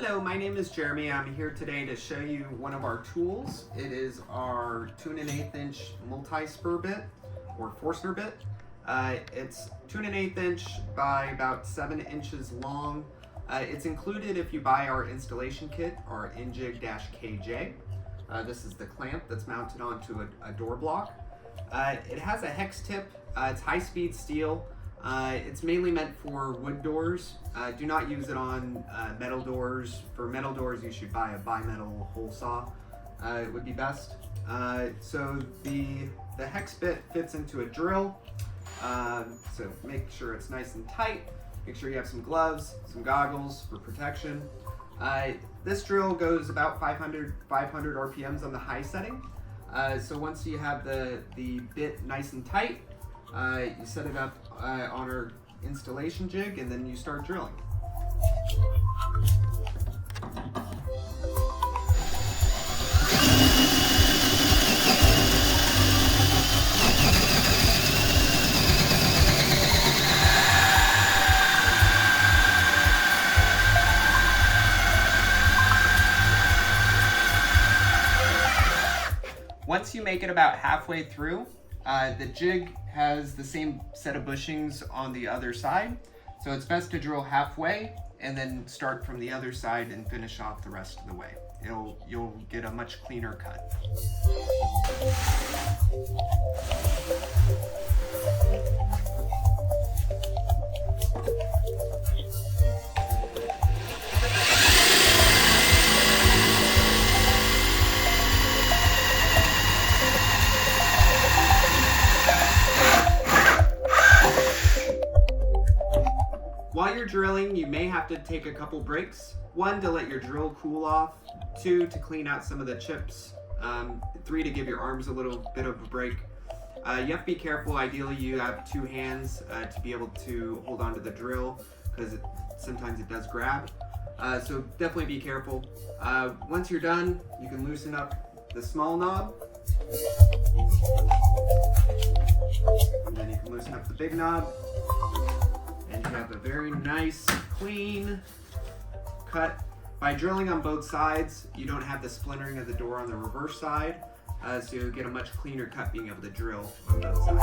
Hello, my name is Jeremy. I'm here today to show you one of our tools. It is our 2 1/8 inch multi-spur bit or Forstner bit. It's 2 1/8 inch by about 7 inches long. It's included if you buy our installation kit, our INJIG-120. This is the clamp that's mounted onto a door block. It has a hex tip. It's high-speed steel. It's mainly meant for wood doors. Do not use it on metal doors. For metal doors, you should buy a bimetal hole saw. It would be best. So the hex bit fits into a drill. So make sure it's nice and tight. Make sure you have some gloves, some goggles for protection. This drill goes about 500 RPMs on the high setting. So once you have the bit nice and tight, you set it up on our installation jig and then you start drilling. Once you make it about halfway through, the jig has the same set of bushings on the other side, so it's best to drill halfway and then start from the other side and finish off the rest of the way. You'll get a much cleaner cut. While you're drilling, you may have to take a couple breaks. 1, to let your drill cool off. 2, to clean out some of the chips. 3, to give your arms a little bit of a break. You have to be careful. Ideally, you have 2 hands to be able to hold onto the drill because sometimes it does grab. So definitely be careful. Once you're done, you can loosen up the small knob. And then you can loosen up the big knob. And you have a very nice, clean cut. By drilling on both sides, you don't have the splintering of the door on the reverse side, so you'll get a much cleaner cut being able to drill on both sides.